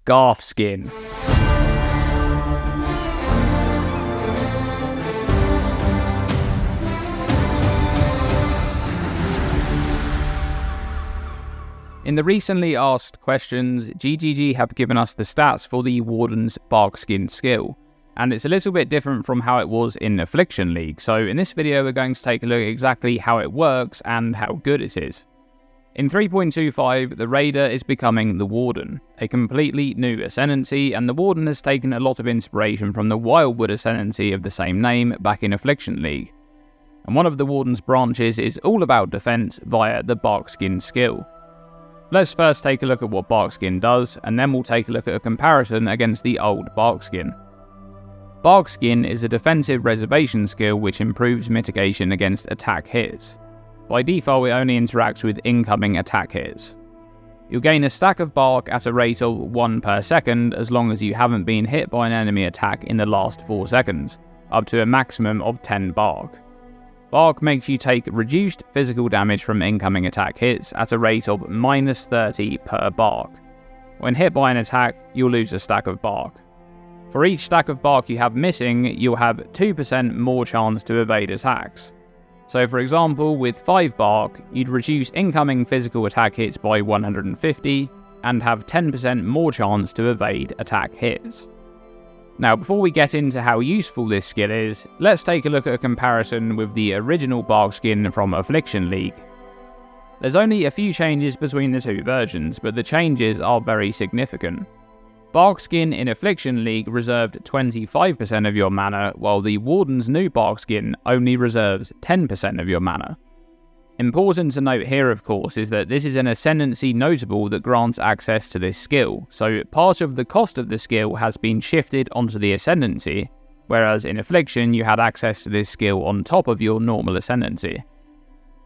Barkskin. In the recently asked questions, GGG have given us the stats for the Warden's Barkskin skill, and it's a little bit different from how it was in Affliction League, so in this video we're going to take a look at exactly how it works and how good it is. In 3.25, the Raider is becoming the Warden, a completely new ascendancy, and the Warden has taken a lot of inspiration from the Wildwood ascendancy of the same name back in Affliction League. And one of the Warden's branches is all about defense via the Barkskin skill. Let's first take a look at what Barkskin does, and then we'll take a look at a comparison against the old Barkskin. Barkskin is a defensive reservation skill which improves mitigation against attack hits. By default, it only interacts with incoming attack hits. You'll gain a stack of bark at a rate of 1 per second as long as you haven't been hit by an enemy attack in the last 4 seconds, up to a maximum of 10 bark. Bark makes you take reduced physical damage from incoming attack hits at a rate of -30 per bark. When hit by an attack, you'll lose a stack of bark. For each stack of bark you have missing, you'll have 2% more chance to evade attacks. So for example, with 5 bark, you'd reduce incoming physical attack hits by 150 and have 10% more chance to evade attack hits. Now, before we get into how useful this skill is, let's take a look at a comparison with the original Barkskin from Affliction League. There's only a few changes between the two versions, but the changes are very significant. Barkskin in Affliction League reserved 25% of your mana, while the Warden's new Barkskin only reserves 10% of your mana. Important to note here, of course, is that this is an ascendancy notable that grants access to this skill, so part of the cost of the skill has been shifted onto the ascendancy, whereas in Affliction you had access to this skill on top of your normal ascendancy.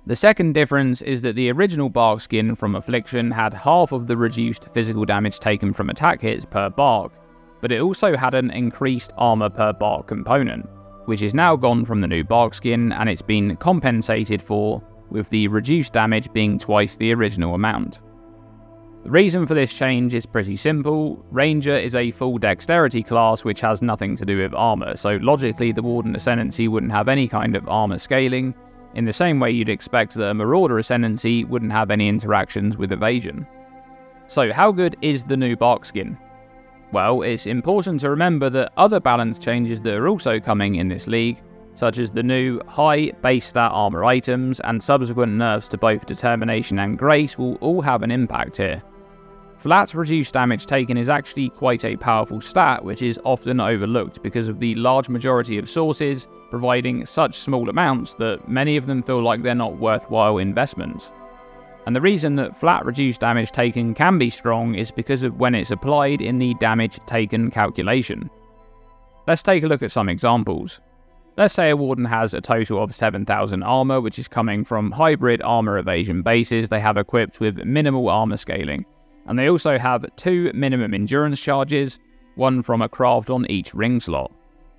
The second difference is that the original Barkskin from Affliction had half of the reduced physical damage taken from attack hits per bark, but it also had an increased armor per bark component, which is now gone from the new Barkskin, and it's been compensated for with the reduced damage being twice the original amount. The reason for this change is pretty simple. Ranger is a full dexterity class which has nothing to do with armor, so logically the Warden Ascendancy wouldn't have any kind of armor scaling, in the same way you'd expect that a Marauder Ascendancy wouldn't have any interactions with evasion. So how good is the new Barkskin? Well, it's important to remember that other balance changes that are also coming in this league, such as the new high base stat armor items and subsequent nerfs to both Determination and Grace, will all have an impact here. Flat reduced damage taken is actually quite a powerful stat which is often overlooked because of the large majority of sources providing such small amounts that many of them feel like they're not worthwhile investments. And the reason that flat reduced damage taken can be strong is because of when it's applied in the damage taken calculation. Let's take a look at some examples. Let's say a Warden has a total of 7,000 armor, which is coming from hybrid armor evasion bases they have equipped with minimal armor scaling, and they also have 2 minimum endurance charges, one from a craft on each ring slot,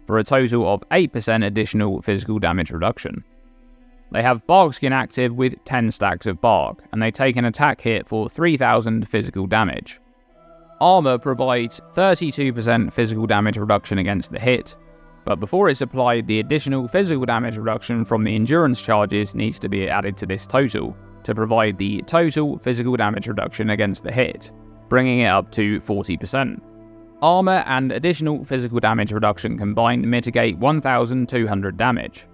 for a total of 8% additional physical damage reduction. They have Barkskin active with 10 stacks of bark, and they take an attack hit for 3,000 physical damage. Armor provides 32% physical damage reduction against the hit, but before it's applied, the additional physical damage reduction from the endurance charges needs to be added to this total to provide the total physical damage reduction against the hit, bringing it up to 40%. Armor and additional physical damage reduction combined mitigate 1,200 damage.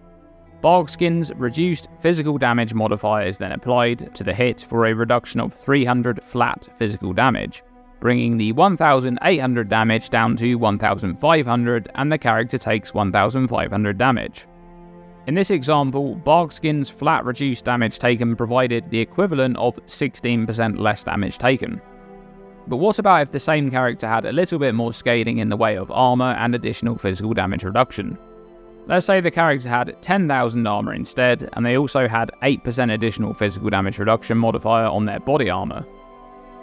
Barkskin's reduced physical damage modifier is then applied to the hit for a reduction of 300 flat physical damage, bringing the 1,800 damage down to 1,500, and the character takes 1,500 damage. In this example, Barkskin's flat reduced damage taken provided the equivalent of 16% less damage taken. But what about if the same character had a little bit more scaling in the way of armor and additional physical damage reduction? Let's say the character had 10,000 armor instead, and they also had 8% additional physical damage reduction modifier on their body armor.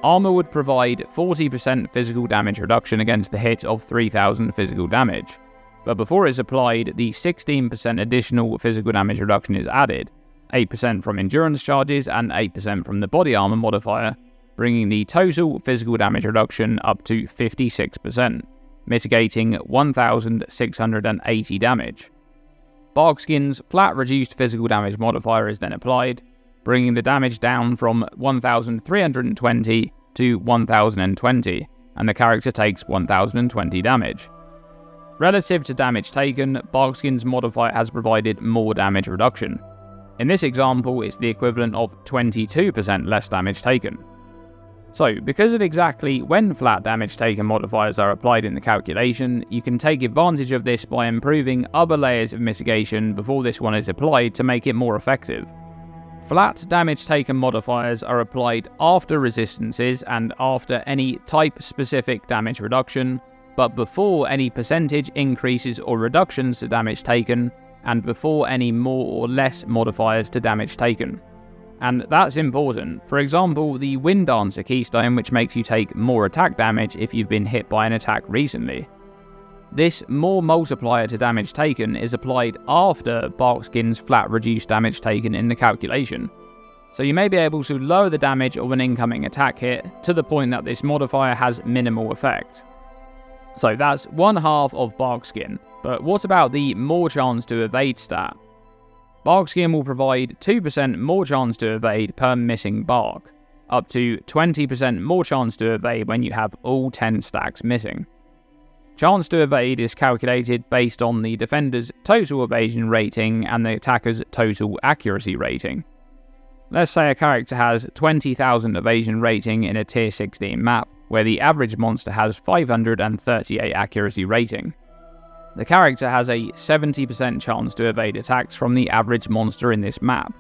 Armor would provide 40% physical damage reduction against the hit of 3,000 physical damage, but before it's applied, the 16% additional physical damage reduction is added, 8% from endurance charges and 8% from the body armor modifier, bringing the total physical damage reduction up to 56%, mitigating 1,680 damage. Barkskin's flat reduced physical damage modifier is then applied, bringing the damage down from 1,320 to 1,020, and the character takes 1,020 damage. Relative to damage taken, Barkskin's modifier has provided more damage reduction. In this example, it's the equivalent of 22% less damage taken. So, because of exactly when flat damage taken modifiers are applied in the calculation, you can take advantage of this by improving other layers of mitigation before this one is applied to make it more effective. Flat damage taken modifiers are applied after resistances and after any type-specific damage reduction, but before any percentage increases or reductions to damage taken, and before any more or less modifiers to damage taken. And that's important. For example, the Wind Dancer keystone, which makes you take more attack damage if you've been hit by an attack recently. This more multiplier to damage taken is applied after Barkskin's flat reduced damage taken in the calculation. So you may be able to lower the damage of an incoming attack hit to the point that this modifier has minimal effect. So that's one half of Barkskin, but what about the more chance to evade stat? Barkskin will provide 2% more chance to evade per missing bark, up to 20% more chance to evade when you have all 10 stacks missing. Chance to evade is calculated based on the defender's total evasion rating and the attacker's total accuracy rating. Let's say a character has 20,000 evasion rating in a tier 16 map, where the average monster has 538 accuracy rating. The character has a 70% chance to evade attacks from the average monster in this map.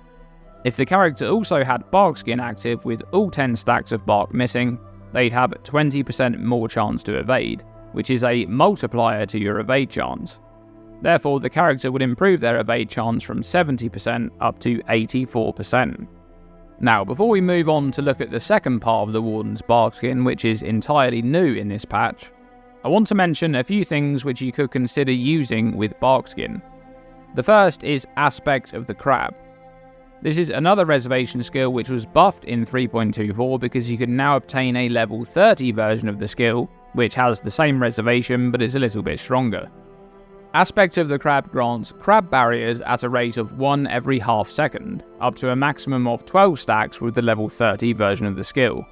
If the character also had Barkskin active with all 10 stacks of bark missing, they'd have 20% more chance to evade, which is a multiplier to your evade chance. Therefore, the character would improve their evade chance from 70% up to 84%. Now, before we move on to look at the second part of the Warden's Barkskin, which is entirely new in this patch, I want to mention a few things which you could consider using with Barkskin. The first is Aspect of the Crab. This is another reservation skill which was buffed in 3.24 because you can now obtain a level 30 version of the skill, which has the same reservation but is a little bit stronger. Aspect of the Crab grants crab barriers at a rate of 1 every half second, up to a maximum of 12 stacks with the level 30 version of the skill.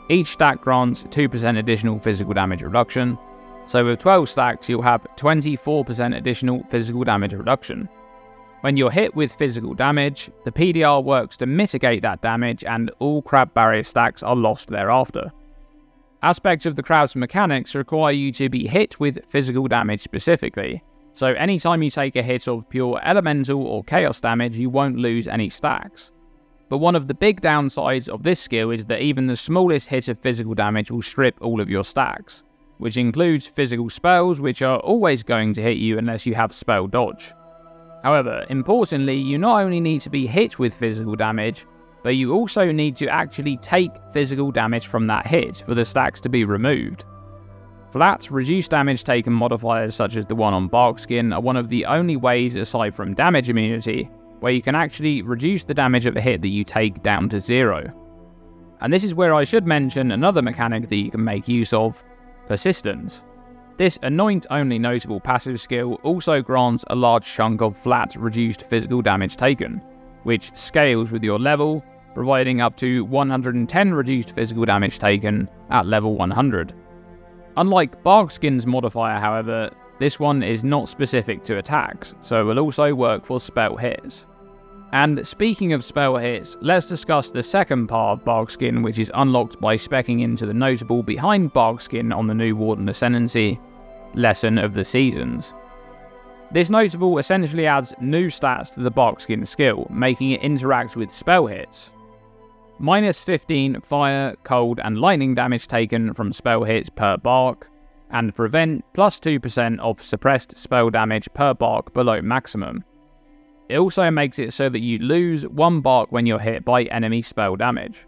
Each stack grants 2% additional physical damage reduction, so with 12 stacks you'll have 24% additional physical damage reduction. When you're hit with physical damage, the PDR works to mitigate that damage and all crab barrier stacks are lost thereafter. Aspects of the Crab's mechanics require you to be hit with physical damage specifically, so anytime you take a hit of pure elemental or chaos damage you won't lose any stacks. But one of the big downsides of this skill is that even the smallest hit of physical damage will strip all of your stacks, which includes physical spells which are always going to hit you unless you have spell dodge. However, importantly, you not only need to be hit with physical damage, but you also need to actually take physical damage from that hit for the stacks to be removed. Flat, reduced damage taken modifiers such as the one on Barkskin are one of the only ways, aside from damage immunity, where you can actually reduce the damage of a hit that you take down to 0. And this is where I should mention another mechanic that you can make use of, Persistence. This anoint-only notable passive skill also grants a large chunk of flat, reduced physical damage taken, which scales with your level, providing up to 110 reduced physical damage taken at level 100. Unlike Barkskin's modifier, however, this one is not specific to attacks, so it will also work for spell hits. And speaking of spell hits, let's discuss the second part of Barkskin, which is unlocked by speccing into the notable behind Barkskin on the new Warden Ascendancy, Lesson of the Seasons. This notable essentially adds new stats to the Barkskin skill, making it interact with spell hits. Minus 15 fire, cold and lightning damage taken from spell hits per bark, and prevent plus 2% of suppressed spell damage per bark below maximum. It also makes it so that you lose 1 bark when you're hit by enemy spell damage.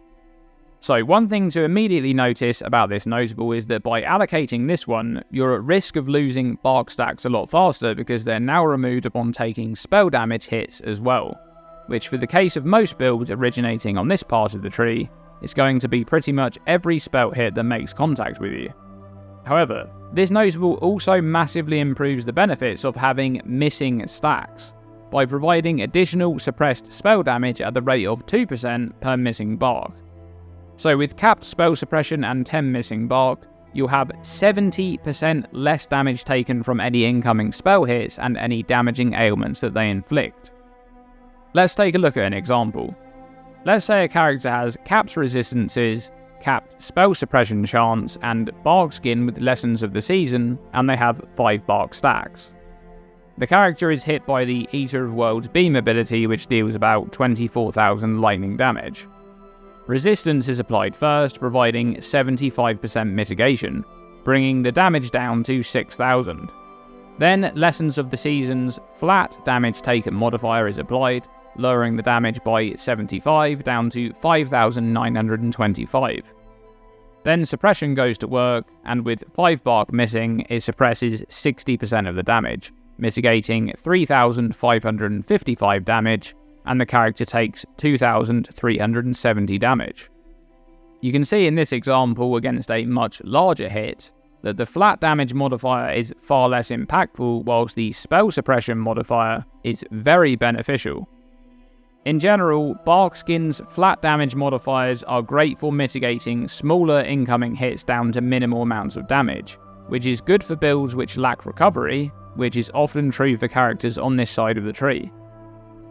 So one thing to immediately notice about this notable is that by allocating this one, you're at risk of losing bark stacks a lot faster because they're now removed upon taking spell damage hits as well, which for the case of most builds originating on this part of the tree, it's going to be pretty much every spell hit that makes contact with you. However, this notable also massively improves the benefits of having missing stacks, by providing additional suppressed spell damage at the rate of 2% per missing bark. So with capped spell suppression and 10 missing bark, you'll have 70% less damage taken from any incoming spell hits and any damaging ailments that they inflict. Let's take a look at an example. Let's say a character has capped resistances, capped spell suppression chance, and Barkskin with Lessons of the Season, and they have 5 bark stacks. The character is hit by the Eater of Worlds beam ability, which deals about 24,000 lightning damage. Resistance is applied first, providing 75% mitigation, bringing the damage down to 6,000. Then Lessons of the Season's flat damage taken modifier is applied, lowering the damage by 75 down to 5,925. Then suppression goes to work, and with 5 bark missing, it suppresses 60% of the damage, mitigating 3,555 damage, and the character takes 2,370 damage. You can see in this example against a much larger hit that the flat damage modifier is far less impactful, whilst the spell suppression modifier is very beneficial. In general, Barkskin's flat damage modifiers are great for mitigating smaller incoming hits down to minimal amounts of damage, which is good for builds which lack recovery, which is often true for characters on this side of the tree.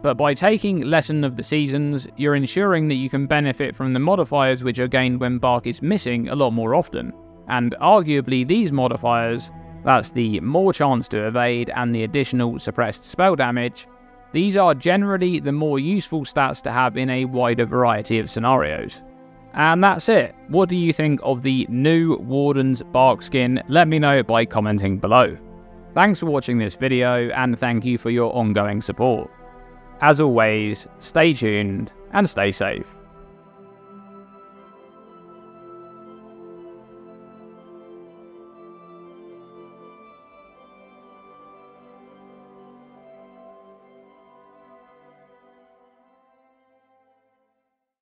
But by taking Lesson of the Seasons, you're ensuring that you can benefit from the modifiers which are gained when bark is missing a lot more often, and arguably these modifiers, that's the more chance to evade and the additional suppressed spell damage, these are generally the more useful stats to have in a wider variety of scenarios. And that's it. What do you think of the new WARDEN'S Barkskin? Let me know by commenting below. Thanks for watching this video, and thank you for your ongoing support. As always, stay tuned and stay safe.